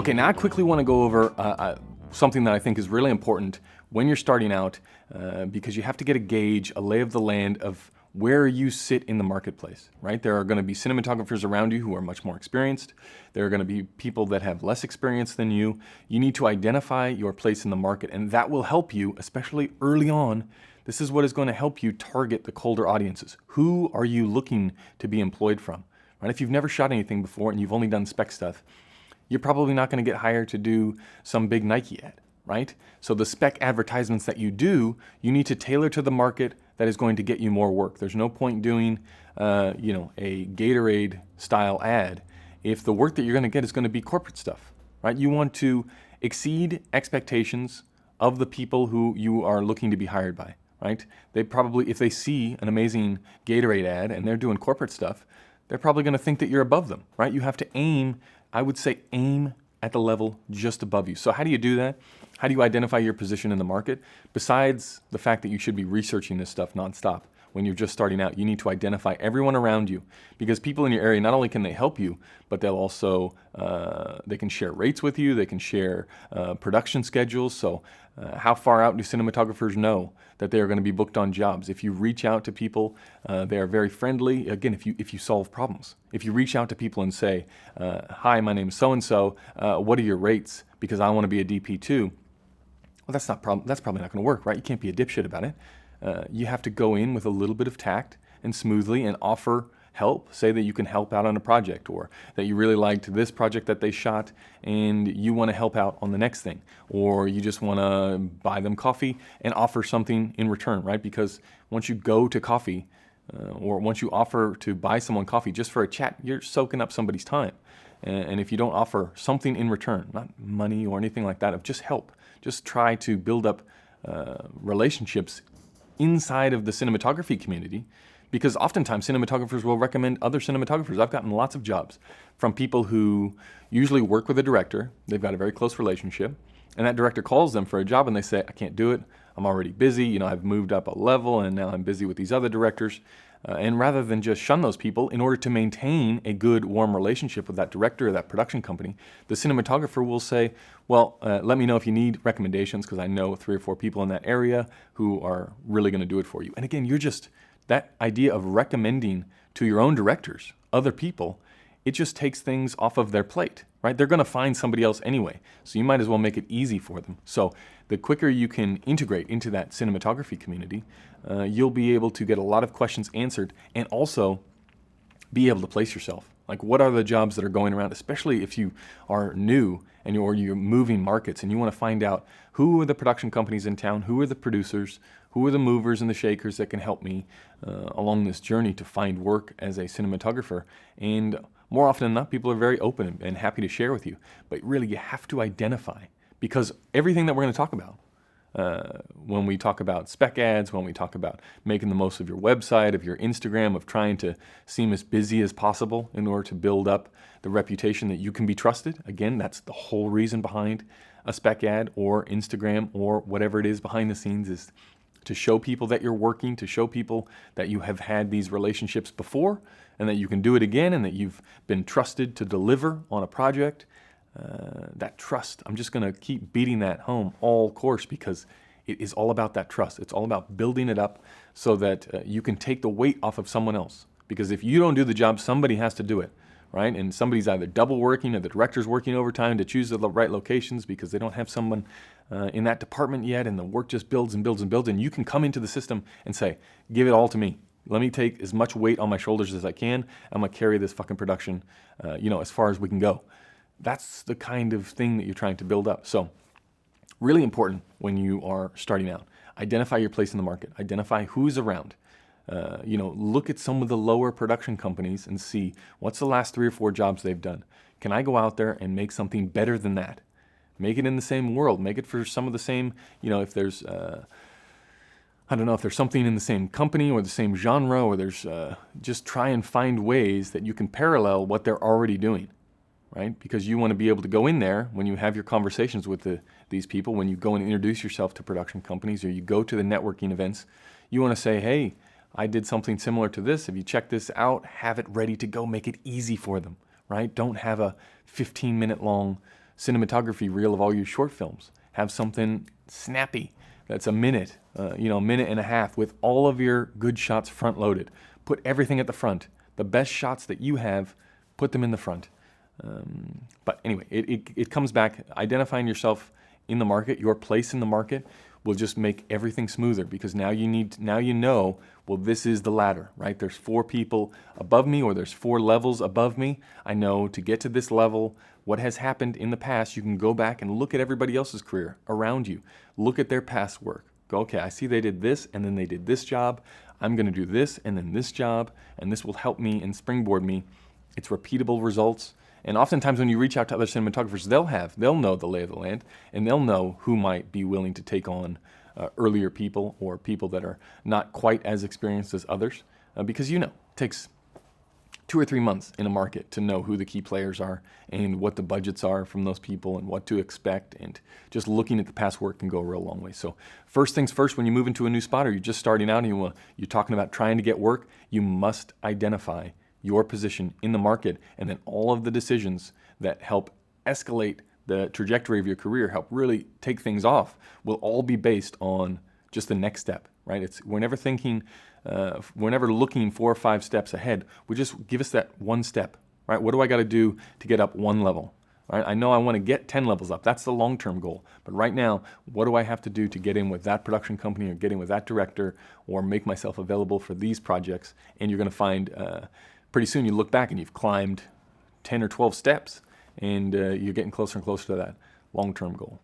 Okay, now I quickly want to go over something that I think is really important when you're starting out, because you have to get a gauge, a lay of the land of where you sit in the marketplace, right? There are going to be cinematographers around you who are much more experienced. There are going to be people that have less experience than you. You need to identify your place in the market, and that will help you, especially early on. This is what is going to help you target the colder audiences. Who are you looking to be employed from, right? If you've never shot anything before and you've only done spec stuff, you're probably not going to get hired to do some big Nike ad, right? So the spec advertisements that you do, you need to tailor to the market that is going to get you more work. There's no point doing, a Gatorade style ad if the work that you're going to get is going to be corporate stuff, right? You want to exceed expectations of the people who you are looking to be hired by, right? They probably, if they see an amazing Gatorade ad and they're doing corporate stuff, they're probably going to think that you're above them, right? You have to aim, I would say aim at the level just above you. So how do you do that? How do you identify your position in the market? Besides the fact that you should be researching this stuff nonstop when you're just starting out, you need to identify everyone around you, because people in your area, not only can they help you, but they'll also, they can share rates with you, they can share production schedules. So how far out do cinematographers know that they are going to be booked on jobs? If you reach out to people, they are very friendly. Again, if you solve problems. If you reach out to people and say, hi, my name is so-and-so, what are your rates? Because I want to be a DP too. Well, that's probably not going to work, right? You can't be a dipshit about it. You have to go in with a little bit of tact and smoothly and offer help. Say that you can help out on a project, or that you really liked this project that they shot and you want to help out on the next thing, or you just want to buy them coffee and offer something in return, right? Because once you go to coffee, or once you offer to buy someone coffee just for a chat, you're soaking up somebody's time. And if you don't offer something in return, not money or anything like that, of just help, just try to build up relationships inside of the cinematography community, because oftentimes cinematographers will recommend other cinematographers. I've gotten lots of jobs from people who usually work with a director. They've got a very close relationship, and that director calls them for a job and they say, I can't do it. I'm already busy. I've moved up a level and now I'm busy with these other directors. And rather than just shun those people, in order to maintain a good, warm relationship with that director or that production company, the cinematographer will say, well, let me know if you need recommendations, because I know 3 or 4 people in that area who are really going to do it for you. And again, that idea of recommending to your own directors, other people, it just takes things off of their plate, right? They're going to find somebody else anyway, so you might as well make it easy for them. So the quicker you can integrate into that cinematography community, you'll be able to get a lot of questions answered, and also be able to place yourself. Like, what are the jobs that are going around, especially if you are new and you're moving markets and you want to find out who are the production companies in town, who are the producers, who are the movers and the shakers that can help me along this journey to find work as a cinematographer. And more often than not, people are very open and happy to share with you. But really, you have to identify, because everything that we're going to talk about, when we talk about spec ads, when we talk about making the most of your website, of your Instagram, of trying to seem as busy as possible in order to build up the reputation that you can be trusted. Again, that's the whole reason behind a spec ad or Instagram or whatever it is behind the scenes, is to show people that you're working, to show people that you have had these relationships before and that you can do it again, and that you've been trusted to deliver on a project. That trust, I'm just going to keep beating that home all course, because it is all about that trust. It's all about building it up so that you can take the weight off of someone else. Because if you don't do the job, somebody has to do it, right? And somebody's either double working, or the director's working overtime to choose the right locations because they don't have someone in that department yet, and the work just builds and builds and builds. And you can come into the system and say, give it all to me. Let me take as much weight on my shoulders as I can. I'm going to carry this fucking production, as far as we can go. That's the kind of thing that you're trying to build up. So really important when you are starting out. Identify your place in the market. Identify who's around. Look at some of the lower production companies and see what's the last 3 or 4 jobs they've done. Can I go out there and make something better than that? Make it in the same world. Make it for some of the same, if there's, I don't know, if there's something in the same company or the same genre, or there's, just try and find ways that you can parallel what they're already doing. Right? Because you want to be able to go in there when you have your conversations with these people, when you go and introduce yourself to production companies, or you go to the networking events, you want to say, hey, I did something similar to this. If you check this out, have it ready to go. Make it easy for them, right? Don't have a 15-minute long cinematography reel of all your short films. Have something snappy that's a minute, a minute and a half with all of your good shots front loaded. Put everything at the front. The best shots that you have, put them in the front. But anyway, it comes back, identifying yourself in the market, your place in the market will just make everything smoother, because now you know, well, this is the ladder, right? There's 4 people above me, or there's 4 levels above me. I know to get to this level, what has happened in the past, you can go back and look at everybody else's career around you. Look at their past work. Go, okay, I see they did this, and then they did this job. I'm gonna do this, and then this job, and this will help me and springboard me. It's repeatable results. And oftentimes when you reach out to other cinematographers, they'll know the lay of the land, and they'll know who might be willing to take on earlier people, or people that are not quite as experienced as others. Because it takes 2 or 3 months in a market to know who the key players are and what the budgets are from those people and what to expect. And just looking at the past work can go a real long way. So first things first, when you move into a new spot, or you're just starting out and you're talking about trying to get work, you must identify your position in the market, and then all of the decisions that help escalate the trajectory of your career, help really take things off, will all be based on just the next step, right? We're never looking 4 or 5 steps ahead. We just give us that one step, right? What do I got to do to get up 1 level? Right? I know I want to get 10 levels up. That's the long-term goal. But right now, what do I have to do to get in with that production company, or get in with that director, or make myself available for these projects? And you're going to find pretty soon you look back and you've climbed 10 or 12 steps, and you're getting closer and closer to that long-term goal.